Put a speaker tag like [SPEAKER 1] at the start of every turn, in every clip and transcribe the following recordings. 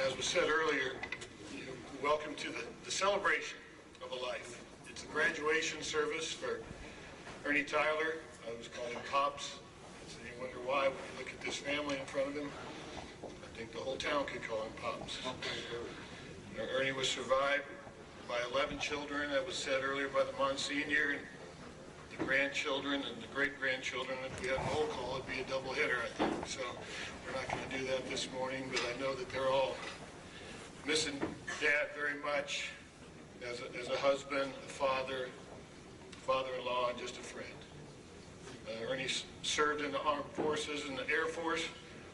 [SPEAKER 1] as was said earlier, welcome to the celebration of a life. It's a graduation service for Ernie Tyler. I was calling him Pops. So you wonder why when you look at this family in front of him. I think the whole town could call him Pops. Ernie was survived by 11 children, that was said earlier by the Monsignor, and the grandchildren and the great-grandchildren. If we had a roll call, it'd be a double hitter, I think. So we're not going to do that this morning, but I know that they're all missing Dad very much as a husband, a father, father-in-law, and just a friend. Ernie served in the Armed Forces in the Air Force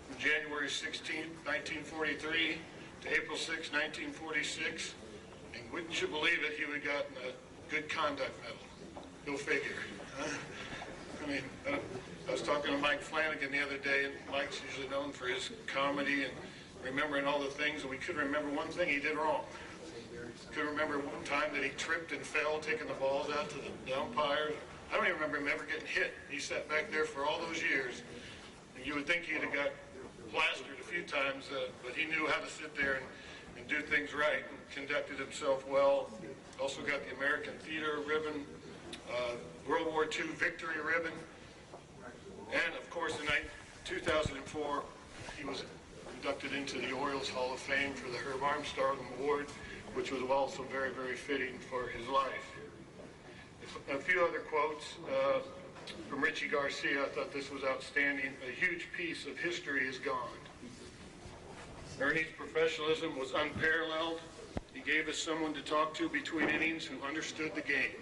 [SPEAKER 1] from January 16, 1943 to April 6, 1946. And wouldn't you believe it, he would have gotten a Good Conduct Medal. Go figure. I mean, I was talking to Mike Flanagan the other day, and Mike's usually known for his comedy and remembering all the things, and we couldn't remember one thing he did wrong. Couldn't remember one time that he tripped and fell, taking the balls out to the umpires. I don't even remember him ever getting hit. He sat back there for all those years, and you would think he'd have got plastered a few times, but he knew how to sit there and do things right, and conducted himself well. Also got the American Theater ribbon, World War II Victory ribbon, and of course in 2004 he was inducted into the Orioles Hall of Fame for the Herb Armstrong Award, which was also very, very fitting for his life. A few other quotes from Richie Garcia. I thought this was outstanding. A huge piece of history is gone. Ernie's professionalism was unparalleled. He gave us someone to talk to between innings who understood the game.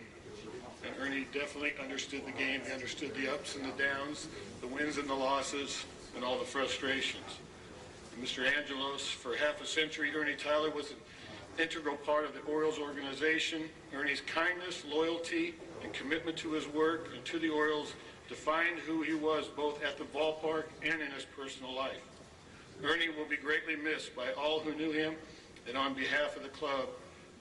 [SPEAKER 1] And Ernie definitely understood the game. He understood the ups and the downs, the wins and the losses, and all the frustrations. And Mr. Angelos, for half a century, Ernie Tyler was an integral part of the Orioles organization. Ernie's kindness, loyalty, and commitment to his work and to the Orioles defined who he was both at the ballpark and in his personal life. Ernie will be greatly missed by all who knew him, and on behalf of the club,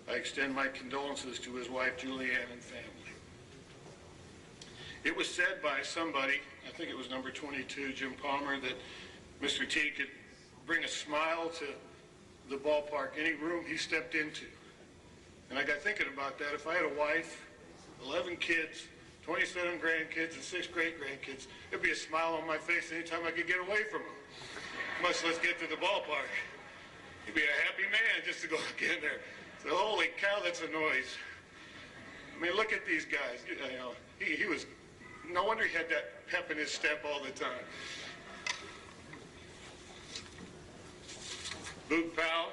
[SPEAKER 1] I extend my condolences to his wife, Julianne, and family. It was said by somebody, I think it was number 22, Jim Palmer, that Mr. T could bring a smile to the ballpark, any room he stepped into. And I got thinking about that. If I had a wife, 11 kids, 27 grandkids, and 6 great-grandkids, there'd be a smile on my face anytime I could get away from them. Much less get to the ballpark. He'd be a happy man just to go get in there. So holy cow, that's a noise. I mean, look at these guys. You know, he was, no wonder he had that pep in his step all the time. Boog Powell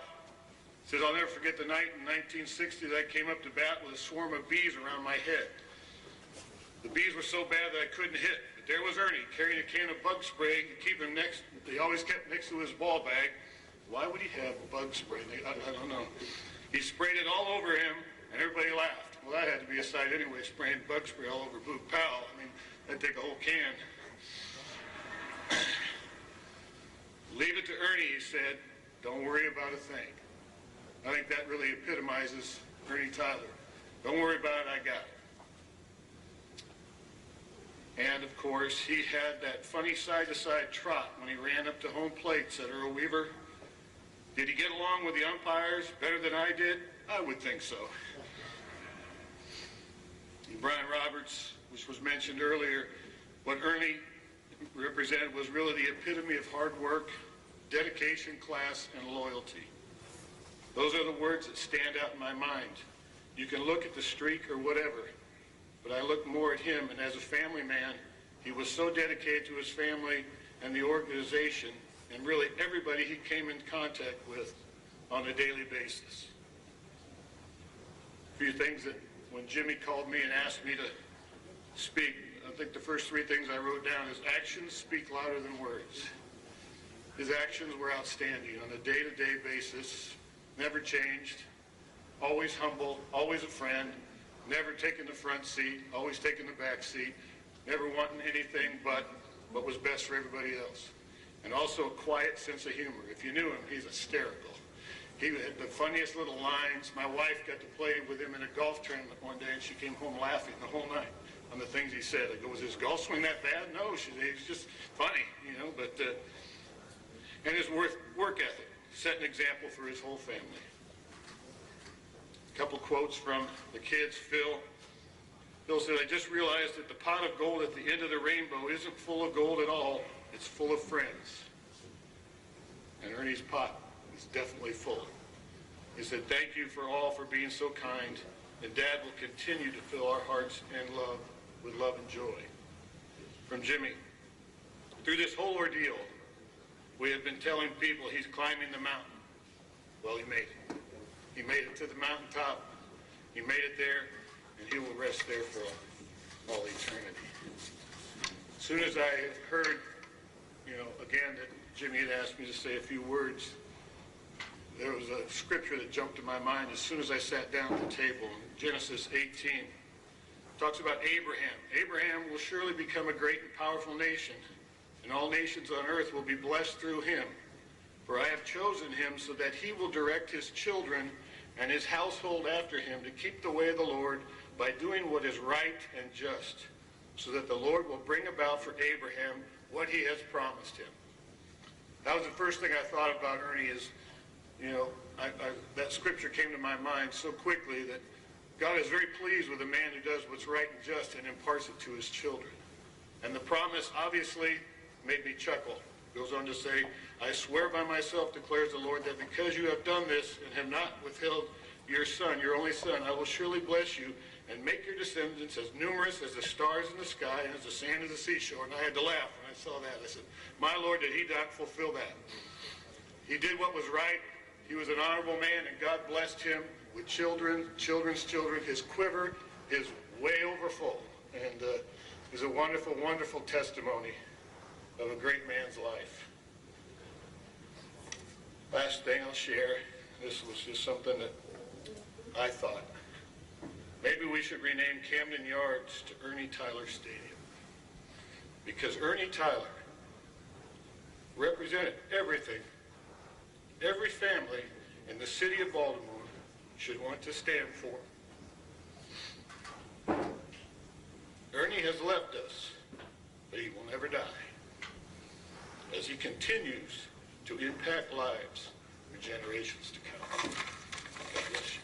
[SPEAKER 1] says, I'll never forget the night in 1960 that I came up to bat with a swarm of bees around my head. The bees were so bad that I couldn't hit. But there was Ernie carrying a can of bug spray to keep him next. He always kept next to his ball bag. Why would he have bug spray? I don't know. He sprayed it all over him, and everybody laughed. Well, that had to be a sight anyway, spraying bug spray all over Boog Powell. I mean, that'd take a whole can. Leave it to Ernie, he said. Don't worry about a thing. I think that really epitomizes Ernie Tyler. Don't worry about it, I got it. And of course, he had that funny side-to-side trot when he ran up to home plate, said Earl Weaver. Did he get along with the umpires better than I did? I would think so. And Brian Roberts, which was mentioned earlier, what Ernie represented was really the epitome of hard work, dedication, class, and loyalty. Those are the words that stand out in my mind. You can look at the streak or whatever, but I look more at him, and as a family man, he was so dedicated to his family and the organization, and really everybody he came in contact with on a daily basis. A few things that when Jimmy called me and asked me to speak, I think the first 3 things I wrote down is actions speak louder than words. His actions were outstanding on a day-to-day basis, never changed, always humble, always a friend, never taking the front seat, always taking the back seat, never wanting anything but what was best for everybody else. And also a quiet sense of humor. If you knew him, he's hysterical. He had the funniest little lines. My wife got to play with him in a golf tournament one day, and she came home laughing the whole night on the things he said. I go, was his golf swing that bad? No, he was just funny, you know, but... and his work ethic. set an example for his whole family. A couple quotes from the kids. Phil said, "I just realized that the pot of gold at the end of the rainbow isn't full of gold at all, it's full of friends." And Ernie's pot is definitely full. He said, "Thank you for all for being so kind, and Dad will continue to fill our hearts and love with love and joy." From Jimmy, "Through this whole ordeal, we have been telling people he's climbing the mountain. Well, he made it. He made it to the mountaintop. He made it there, and he will rest there for all eternity." As soon as I heard, again, that Jimmy had asked me to say a few words, there was a scripture that jumped to my mind as soon as I sat down at the table. Genesis 18 talks about Abraham. "Abraham will surely become a great and powerful nation, and all nations on earth will be blessed through him. For I have chosen him so that he will direct his children and his household after him to keep the way of the Lord by doing what is right and just, so that the Lord will bring about for Abraham what he has promised him." That was the first thing I thought about Ernie is, that scripture came to my mind so quickly that God is very pleased with a man who does what's right and just and imparts it to his children. And the promise obviously made me chuckle. It goes on to say, "I swear by myself, declares the Lord, that because you have done this and have not withheld your son, your only son, I will surely bless you and make your descendants as numerous as the stars in the sky and as the sand of the seashore." And I had to laugh when I saw that. I said, my Lord, did he not fulfill that? He did what was right. He was an honorable man, and God blessed him with children, children's children. His quiver is way over full. And it was a wonderful, wonderful testimony of a great man's life. Last thing I'll share, this was just something that I thought. Maybe we should rename Camden Yards to Ernie Tyler Stadium. Because Ernie Tyler represented everything every family in the city of Baltimore should want to stand for. Ernie has left us, but he will never die, as he continues to impact lives for generations to come. God bless you.